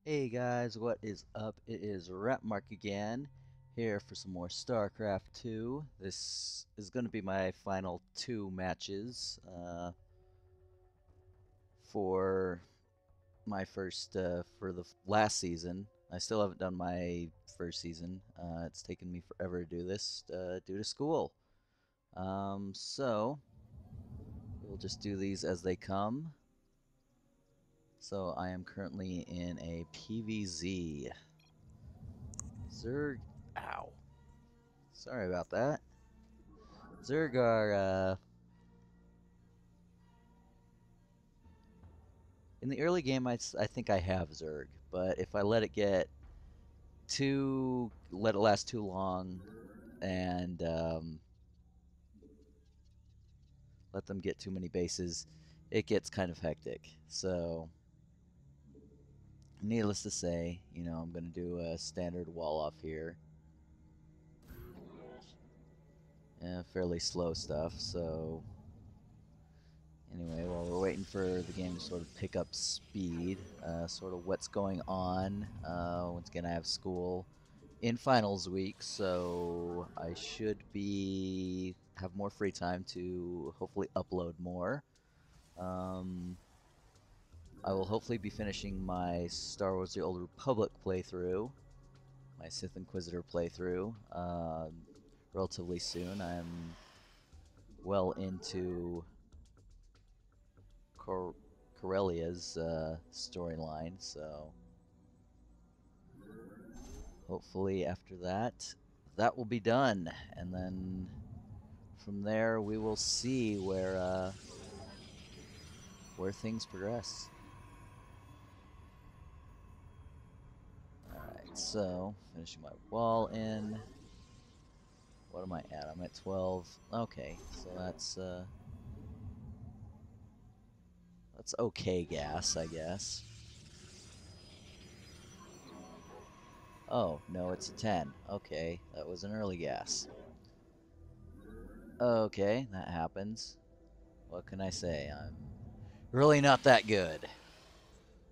Hey guys, what is up? It is Rapmark again, here for some more Starcraft 2. This is going to be my final two matches for my first, for the last season. I still haven't done my first season. It's taken me forever to do this due to school. So, we'll just do these as they come. So I am currently in a PVZ. Zerg. Ow. Sorry about that. Zerg are, in the early game, I think I have Zerg, but if I let it let it last too long, and let them get too many bases, it gets kind of hectic. So, needless to say, I'm going to do a standard wall off here. Fairly slow stuff, so anyway, while we're waiting for the game to sort of pick up speed, sort of what's going on. Once again, I have school in finals week, so I should have more free time to hopefully upload more. I will hopefully be finishing my Star Wars: The Old Republic playthrough, my Sith Inquisitor playthrough, relatively soon. I'm well into Corellia's storyline, so hopefully after that, that will be done, and then from there we will see where things progress. All right, so finishing my wall in. What am I at? I'm at 12. Okay, so that's okay gas, I guess. Oh, no, it's a 10. Okay, that was an early gas. Okay, that happens. What can I say? I'm really not that good.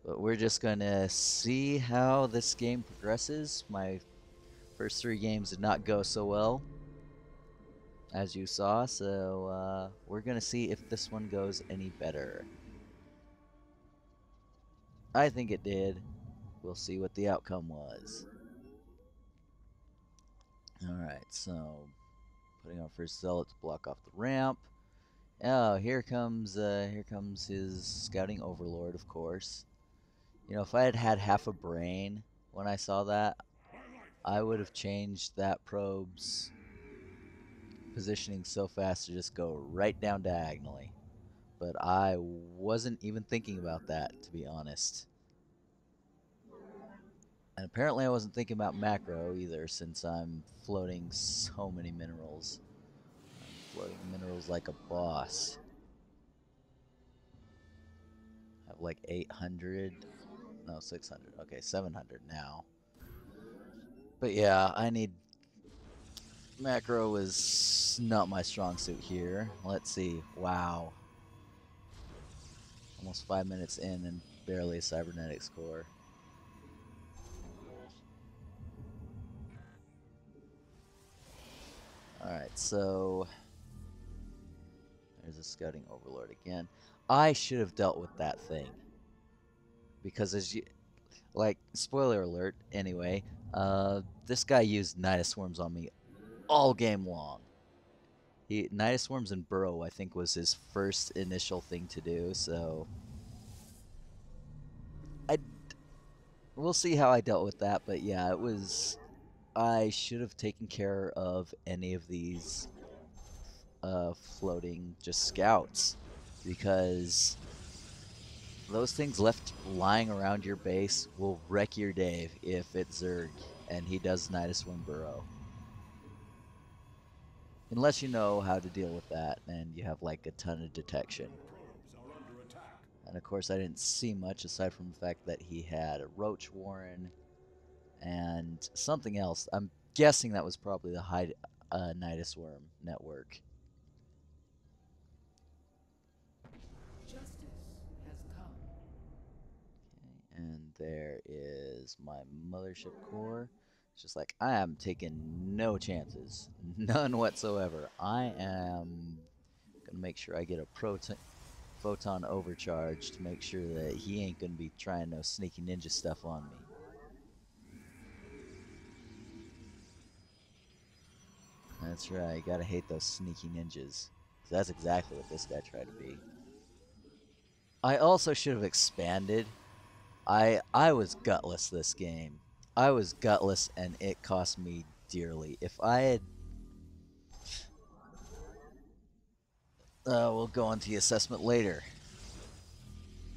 But we're just gonna see how this game progresses. My first three games did not go so well, as you saw, so we're gonna see if this one goes any better. I think it did. We'll see what the outcome was. Alright, so putting our first zealot to block off the ramp. Oh, here comes his scouting overlord, of course. If I had had half a brain when I saw that, I would have changed that probe's positioning so fast to just go right down diagonally. But I wasn't even thinking about that, to be honest. And apparently I wasn't thinking about macro either, since I'm floating so many minerals. I'm floating minerals like a boss. I have like 800, no, 600, okay, 700 now. But yeah, macro is not my strong suit here. Let's see, wow. Almost 5 minutes in and barely a cybernetics core. Alright, so there's a scouting overlord again. I should have dealt with that thing. Because spoiler alert, anyway, this guy used Nidus Swarms on me all game long. Nidus Swarms and Burrow, I think, was his first initial thing to do, so we'll see how I dealt with that, but yeah, I should have taken care of any of these floating just scouts, because those things left lying around your base will wreck your day if it's Zerg and he does Nidus Swim Burrow. Unless you know how to deal with that and you have like a ton of detection. And of course I didn't see much aside from the fact that he had a Roach Warren and something else. I'm guessing that was probably the Nidus Worm network. Justice has come. Okay, and there is is my mothership core. It's just like, I am taking no chances. None whatsoever. I am gonna make sure I get a photon overcharge to make sure that he ain't gonna be trying no sneaky ninja stuff on me. That's right, gotta hate those sneaky ninjas. That's exactly what this guy tried to be. I also should have expanded. I was gutless this game. I was gutless and it cost me dearly. If I had... we'll go on to the assessment later.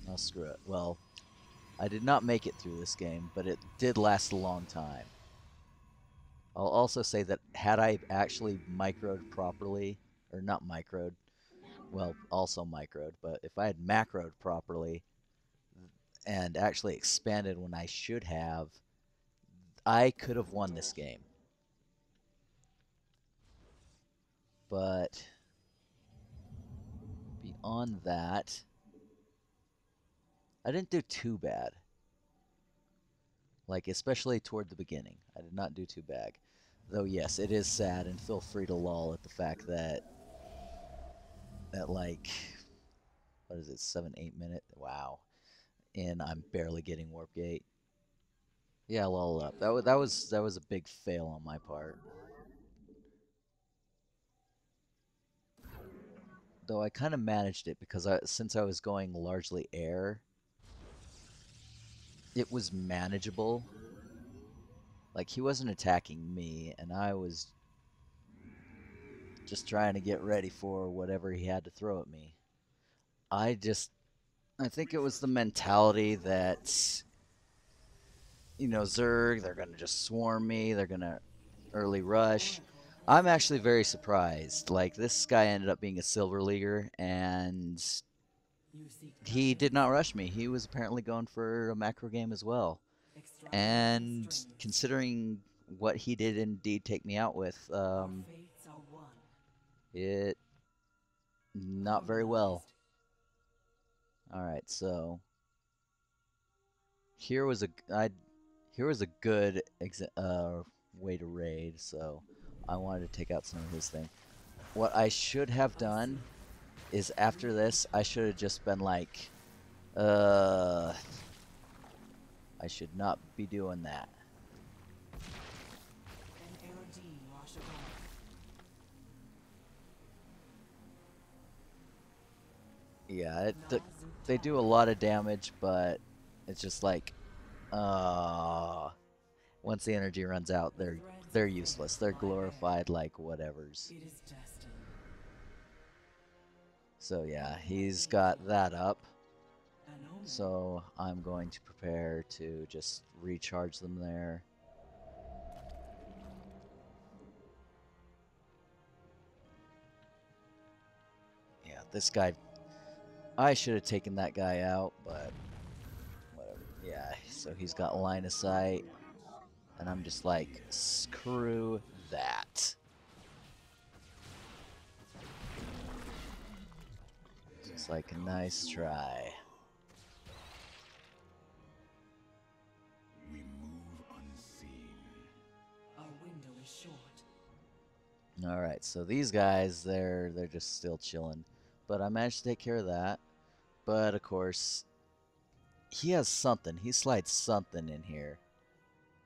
Oh, screw it. Well, I did not make it through this game, but it did last a long time. I'll also say that had I actually microed properly, or not microed, well, also microed, but if I had macroed properly and actually expanded when I should have, I could have won this game. But beyond that, I didn't do too bad. Like, especially toward the beginning. I did not do too bad. Though, yes, it is sad, and feel free to loll at the fact that like, what is it, 7-8 minutes? Wow. And I'm barely getting warp gate. Yeah, lol up. That was a big fail on my part. Though I kind of managed it because since I was going largely air, it was manageable. Like, he wasn't attacking me, and I was just trying to get ready for whatever he had to throw at me. I think it was the mentality that, you know, Zerg, they're going to just swarm me, they're going to early rush. I'm actually very surprised. Like, this guy ended up being a Silver Leaguer, and he did not rush me. He was apparently going for a macro game as well. And considering what he did indeed take me out with, it not very well. Alright, so here was a good way to raid, so I wanted to take out some of his thing. What I should have done is after this, I should have just been like, I should not be doing that. Yeah, they do a lot of damage, but it's just like, once the energy runs out, they're useless. They're glorified like whatevers. So yeah, he's got that up. So I'm going to prepare to just recharge them there. Yeah, this guy, I should have taken that guy out, but whatever. Yeah, so he's got line of sight, and I'm just like, screw that. Just like, a nice try. We move unseen. Our window is short. All right, so these guys, they're just still chilling, but I managed to take care of that. But of course, he has something. He slides something in here.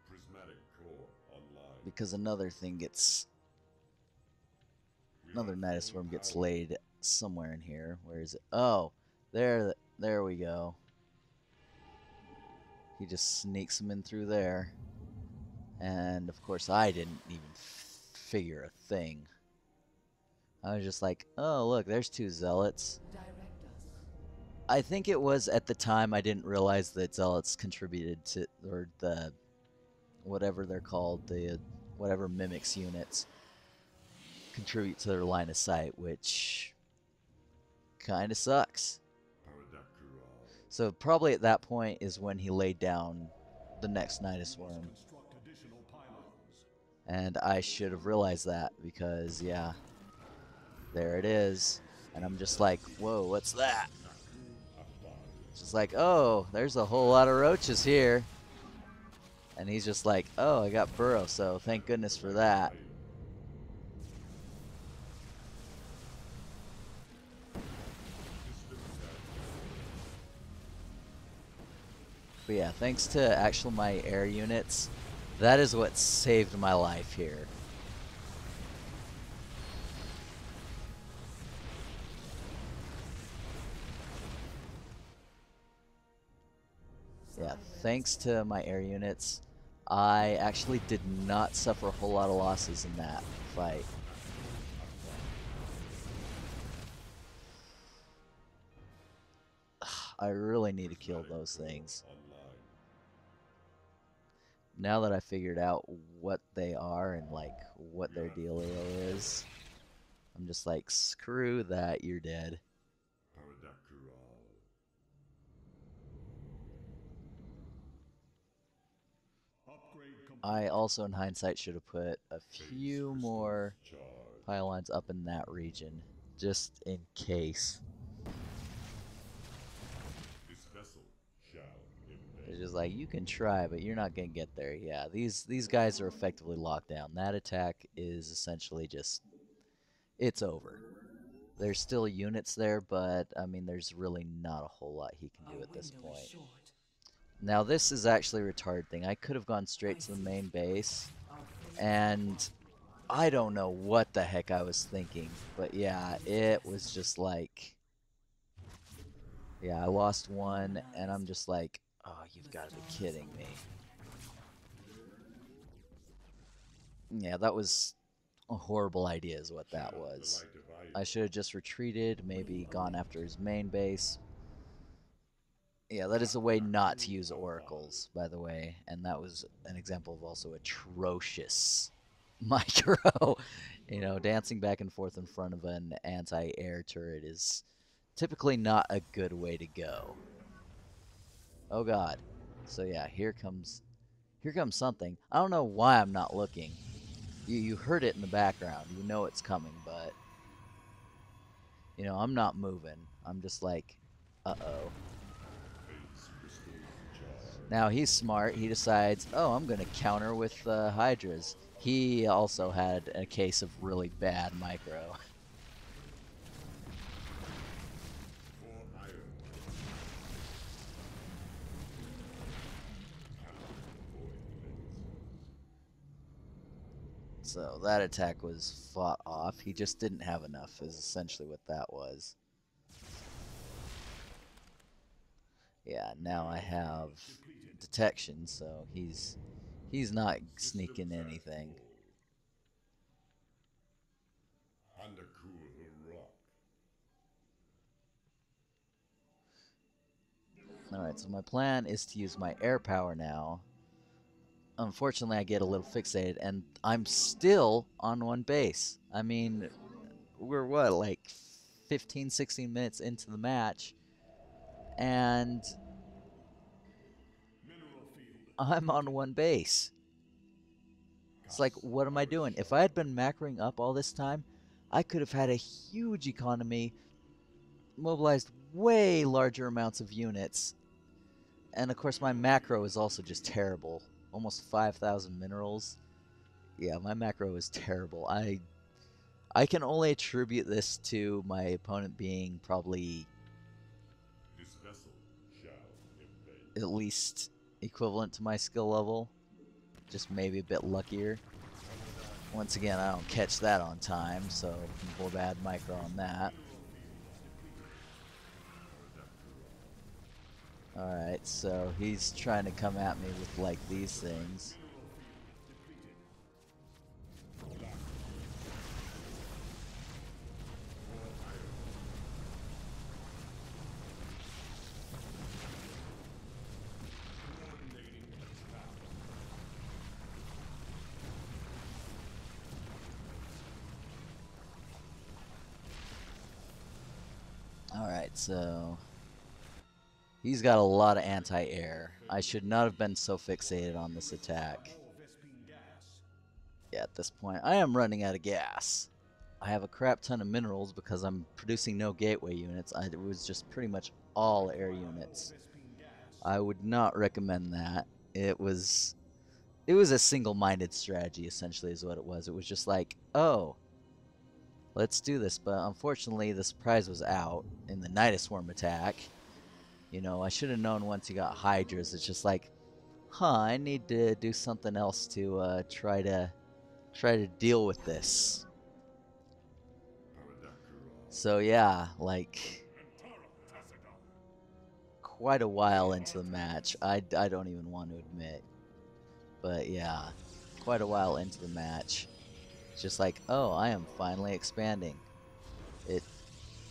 Prismatic core online. Because another Nidus Swarm gets laid somewhere in here. Where is it? Oh, there we go. He just sneaks them in through there. And of course, I didn't even figure a thing. I was just like, oh, look, there's two zealots. I think it was at the time I didn't realize that zealots contributed to, or the, whatever they're called, the whatever mimics units contribute to their line of sight, which kind of sucks. So probably at that point is when he laid down the next Nidus Worm. And I should have realized that because, yeah, there it is. And I'm just like, whoa, what's that? It's just like, oh, there's a whole lot of roaches here. And he's just like, oh, I got Burrow, so thank goodness for that. But yeah, thanks to actual my air units, that is what saved my life here. Yeah, thanks to my air units, I actually did not suffer a whole lot of losses in that fight. I really need to kill those things. Now that I figured out what they are and like what their dealio is, I'm just like, screw that, you're dead. I also, in hindsight, should have put a few more pylons up in that region, just in case. It's just like, you can try, but you're not gonna get there. Yeah, these guys are effectively locked down. That attack is essentially just, it's over. There's still units there, but I mean, there's really not a whole lot he can do at this point. Now, this is actually a retard thing. I could have gone straight to the main base, and I don't know what the heck I was thinking, but yeah, it was just like, yeah, I lost one, and I'm just like, oh, you've got to be kidding me. Yeah, that was a horrible idea is what that was. I should have just retreated, maybe gone after his main base. Yeah, that is a way not to use oracles, by the way, and that was an example of also atrocious micro. You know, dancing back and forth in front of an anti-air turret is typically not a good way to go. Oh god. So yeah, here comes something. I don't know why I'm not looking. You heard it in the background. You know it's coming, but you know, I'm not moving. I'm just like, uh-oh. Now he's smart. He decides, oh, I'm going to counter with Hydras. He also had a case of really bad micro. So that attack was fought off. He just didn't have enough, is essentially what that was. Yeah, now I have detection, so he's not sneaking anything. Alright, so my plan is to use my air power now. Unfortunately, I get a little fixated, and I'm still on one base. I mean, we're what, like 15, 16 minutes into the match, and I'm on one base. It's like, what am I doing? If I had been macroing up all this time, I could have had a huge economy, mobilized way larger amounts of units, and of course my macro is also just terrible. Almost 5,000 minerals. Yeah, my macro is terrible. I can only attribute this to my opponent being probably at least equivalent to my skill level, just maybe a bit luckier. Once again, I don't catch that on time, so more bad micro on that. Alright, so he's trying to come at me with like these things. Alright, so he's got a lot of anti-air. I should not have been so fixated on this attack. Yeah, at this point, I am running out of gas. I have a crap ton of minerals because I'm producing no gateway units. It was just pretty much all air units. I would not recommend that. It was it was a single-minded strategy, essentially, is what it was. It was just like, oh, let's do this. But unfortunately, the surprise was out in the Nidoswarm attack. You know, I should have known once you got Hydras. It's just like, huh, I need to do something else to try to deal with this. So yeah, like quite a while into the match. I don't even want to admit. But yeah, quite a while into the match. It's just like, oh, I am finally expanding. It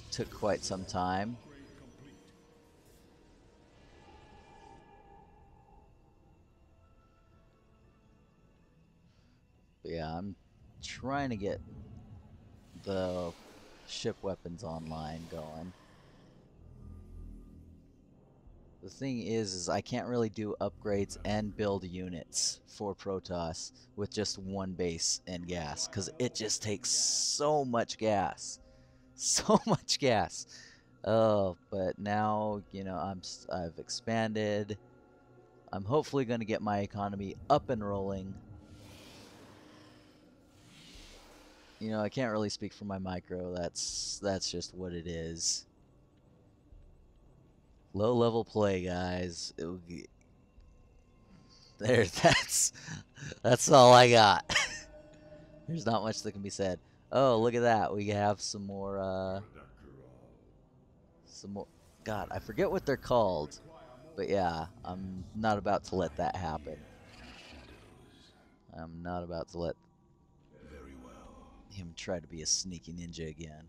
took quite some time. But yeah, I'm trying to get the ship weapons online going. The thing is I can't really do upgrades and build units for Protoss with just one base and gas, because it just takes so much gas. So much gas. Oh, but now, you know, I've expanded. I'm hopefully going to get my economy up and rolling. You know, I can't really speak for my micro. That's just what it is. Low level play, guys. There, that's all I got. There's not much that can be said. Oh, look at that. We have some more. God, I forget what they're called. But yeah, I'm not about to let that happen. I'm not about to let him try to be a sneaky ninja again.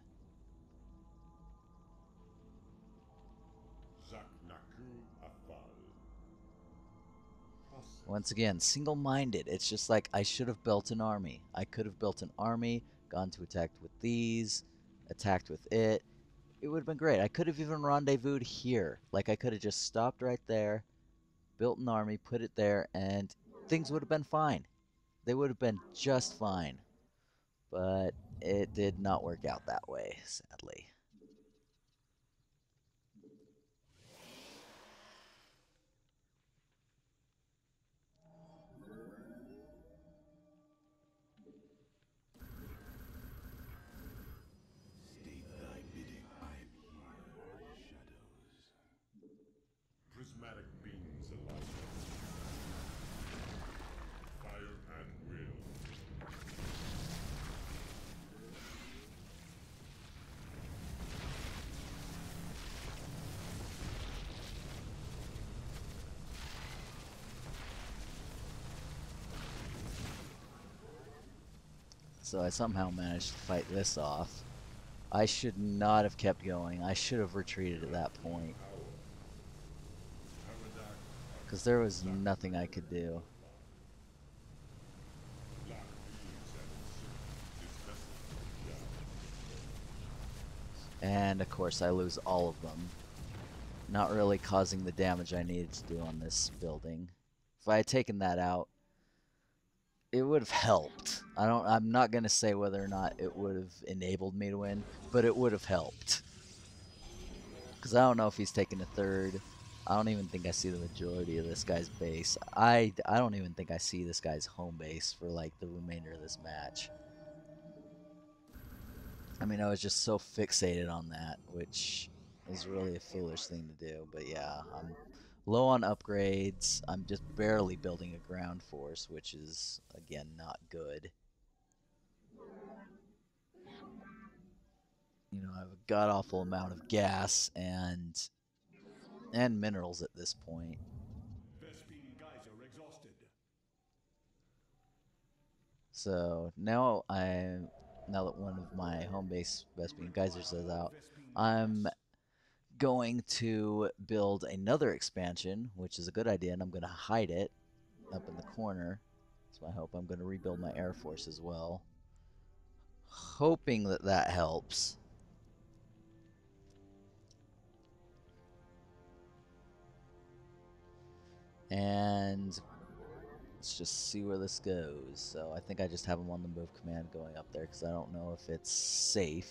Once again, single-minded. It's just like I should have built an army. I could have built an army, gone to attack with these, attacked with it. It would have been great. I could have even rendezvoused here. Like I could have just stopped right there, built an army, put it there, and things would have been fine. They would have been just fine. But it did not work out that way, sadly. State thy bidding. I am here, shadows. Prismatic beams alight. Fire and will. So I somehow managed to fight this off. I should not have kept going. I should have retreated at that point. Because there was nothing I could do. And of course I lose all of them. Not really causing the damage I needed to do on this building. If I had taken that out, it would have helped. I'm not going to say whether or not it would have enabled me to win, but it would have helped. Because I don't know if he's taking a third. I don't even think I see the majority of this guy's base. I don't even think I see this guy's home base for like the remainder of this match. I mean, I was just so fixated on that, which is really a foolish thing to do. But yeah, I'm low on upgrades. I'm just barely building a ground force, which is, again, not good. You know, I have a god-awful amount of gas and minerals at this point. So now now that one of my home base Vespine Geysers is out, I'm going to build another expansion, which is a good idea, and I'm going to hide it up in the corner. So I hope I'm going to rebuild my Air Force as well. Hoping that that helps. And let's just see where this goes. So I think I just have them on the move command going up there because I don't know if it's safe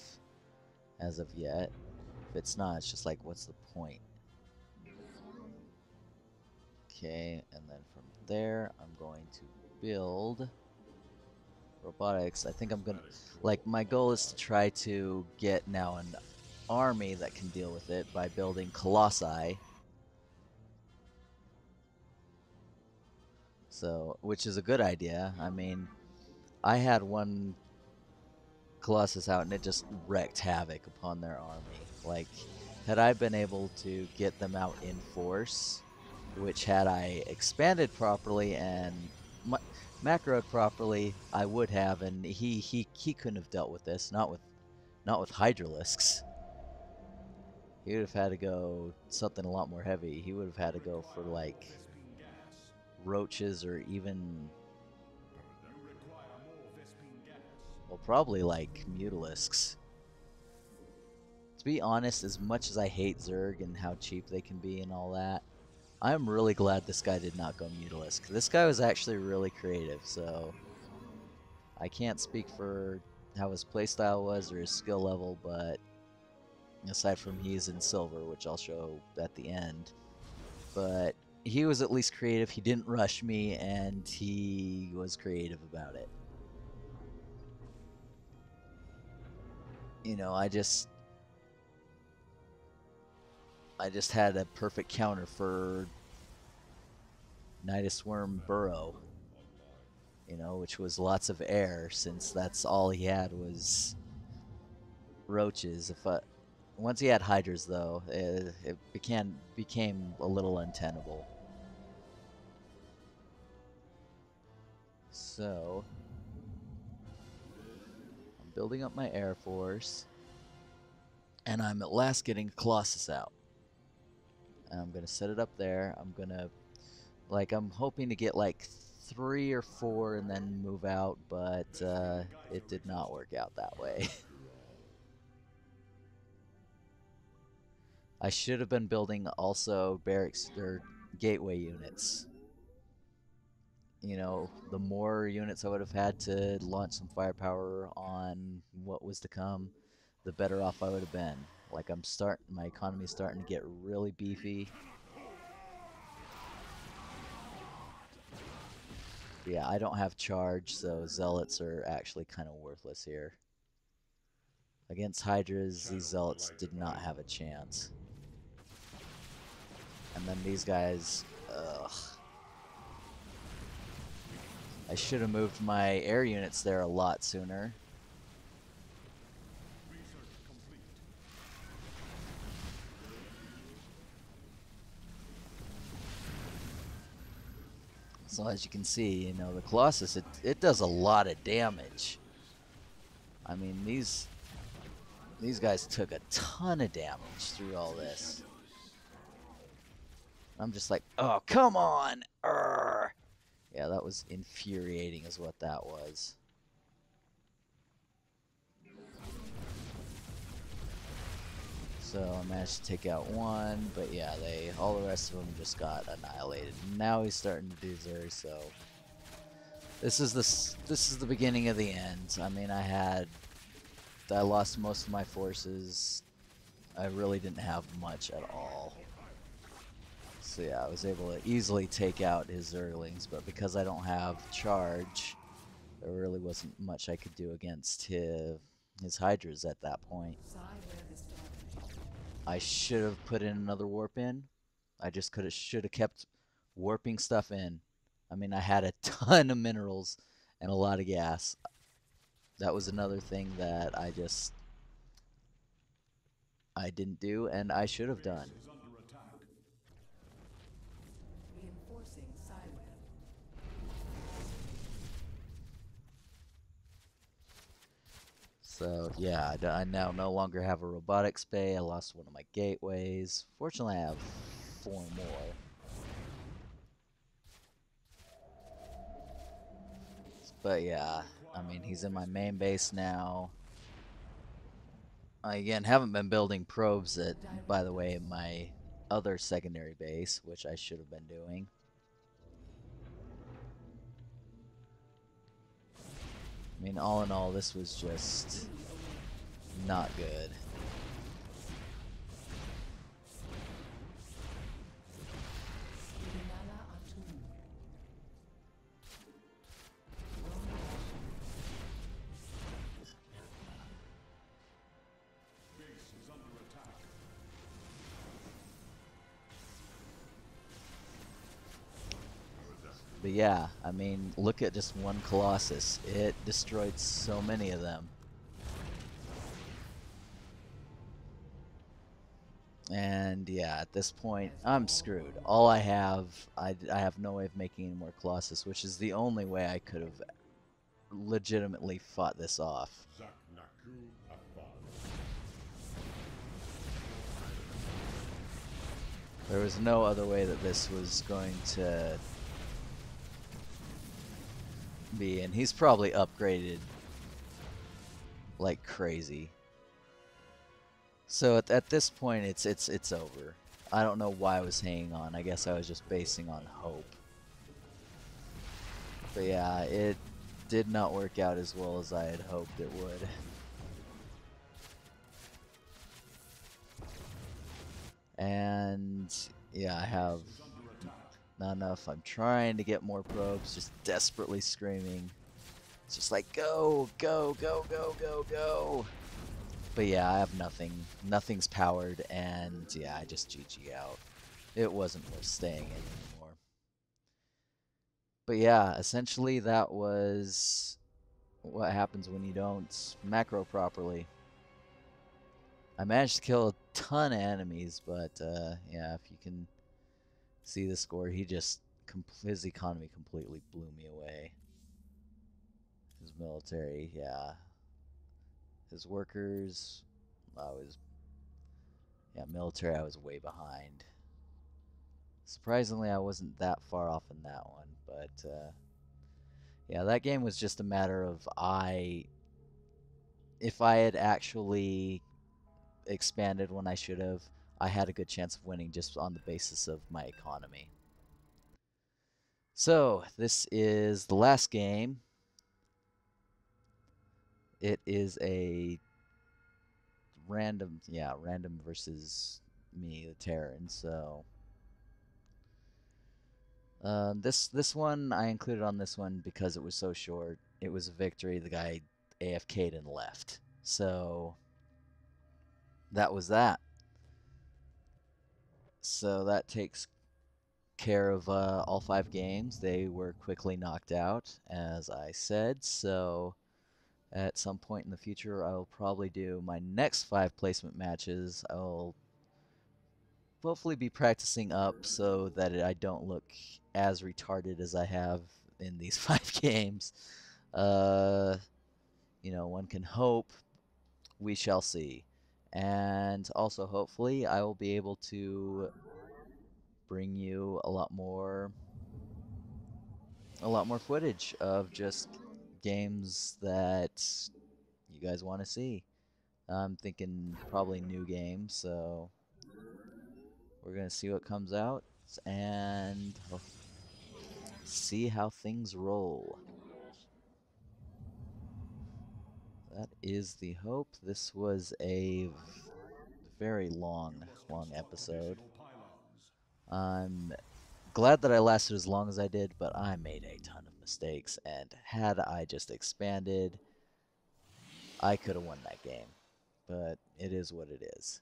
as of yet. If it's not, it's just like, what's the point? Okay, and then from there, I'm going to build robotics. I think I'm gonna, like, my goal is to try to get now an army that can deal with it by building colossi. So, which is a good idea. I mean, I had one Colossus out and it just wreaked havoc upon their army. Like, had I been able to get them out in force, which had I expanded properly and macroed properly, I would have, and he couldn't have dealt with this. Not with Hydralisks. He would have had to go something a lot more heavy. He would have had to go for like roaches or even, well, probably like Mutalisks. To be honest, as much as I hate Zerg and how cheap they can be and all that, I'm really glad this guy did not go Mutalisk. This guy was actually really creative, so I can't speak for how his playstyle was or his skill level, but aside from he's in silver, which I'll show at the end, but he was at least creative. He didn't rush me, and he was creative about it. You know, I just had a perfect counter for Nidus Worm Burrow, you know, which was lots of air, since that's all he had was roaches. Once he had hydras, though, it became a little untenable. So I'm building up my air force, and I'm at last getting a Colossus out. And I'm gonna set it up there. I'm hoping to get like 3 or 4 and then move out, but it did not work out that way. I should have been building also barracks or gateway units. You know, the more units I would have had to launch some firepower on what was to come, the better off I would have been. Like, my economy's starting to get really beefy. Yeah, I don't have charge, so zealots are actually kind of worthless here. Against hydras, these zealots did not have a chance. And then these guys, ugh. I should have moved my air units there a lot sooner. So as you can see, you know, the Colossus, it does a lot of damage. I mean, these guys took a ton of damage through all this. I'm just like, oh, come on! Urgh. Yeah, that was infuriating is what that was. So I managed to take out one, but yeah, all the rest of them just got annihilated. Now he's starting to do Zerg, so this is the beginning of the end. I mean, I lost most of my forces. I really didn't have much at all. So yeah, I was able to easily take out his Zerglings, but because I don't have charge, there really wasn't much I could do against his Hydras at that point. I should have put in another warp in. I just should have kept warping stuff in. I mean, I had a ton of minerals and a lot of gas. That was another thing that I didn't do, and I should have done. So yeah, I now no longer have a robotics bay. I lost one of my gateways. Fortunately, I have 4 more. But yeah, I mean, he's in my main base now. I, again, haven't been building probes by the way, my other secondary base, which I should have been doing. I mean, all in all, this was just not good. But yeah, I mean, look at just one Colossus. It destroyed so many of them. And yeah, at this point, I'm screwed. All I have no way of making any more Colossus, which is the only way I could have legitimately fought this off. Zaknaku Afar. There was no other way that this was going to be, and he's probably upgraded like crazy. So at this point, it's over. I don't know why I was hanging on. I guess I was just basing on hope. But yeah, it did not work out as well as I had hoped it would. And yeah, I have not enough. I'm trying to get more probes, just desperately screaming. It's just like, go, go, go, go, go, go. But yeah, I have nothing. Nothing's powered, and yeah, I just GG out. It wasn't worth staying in anymore. But yeah, essentially that was what happens when you don't macro properly. I managed to kill a ton of enemies, but yeah, if you can see the score, his economy completely blew me away. His military, yeah. His workers, military, I was way behind. Surprisingly, I wasn't that far off in that one, but yeah, that game was just a matter of if I had actually expanded when I should have, I had a good chance of winning just on the basis of my economy. So, this is the last game. It is a random versus me, the Terran. So, this one I included on this one because it was so short. It was a victory. The guy AFK'd and left. So that was that. So that takes care of all 5 games. They were quickly knocked out, as I said. So at some point in the future, I will probably do my next 5 placement matches. I'll hopefully be practicing up so that I don't look as retarded as I have in these 5 games. Uh, one can hope. We shall see. And also, hopefully, I will be able to bring you a lot more footage of just games that you guys want to see. I'm thinking probably new games, so we're gonna see what comes out and see how things roll. That is the hope. This was a very long episode. I'm glad that I lasted as long as I did, but I made a ton of mistakes, and had I just expanded, I could have won that game. But it is what it is.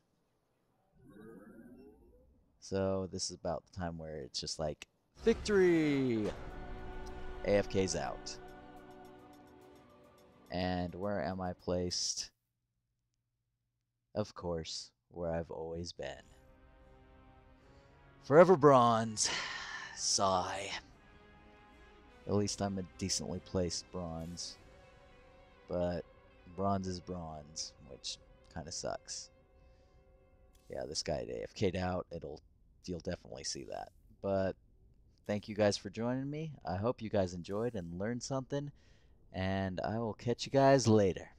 So this is about the time where it's just like, victory! AFK's out. And where am I placed? Of course, where I've always been. Forever bronze. Sigh. At least I'm a decently placed bronze. But bronze is bronze, which kind of sucks. Yeah, this guy AFK'd out. You'll definitely see that. But thank you guys for joining me. I hope you guys enjoyed and learned something, and I will catch you guys later.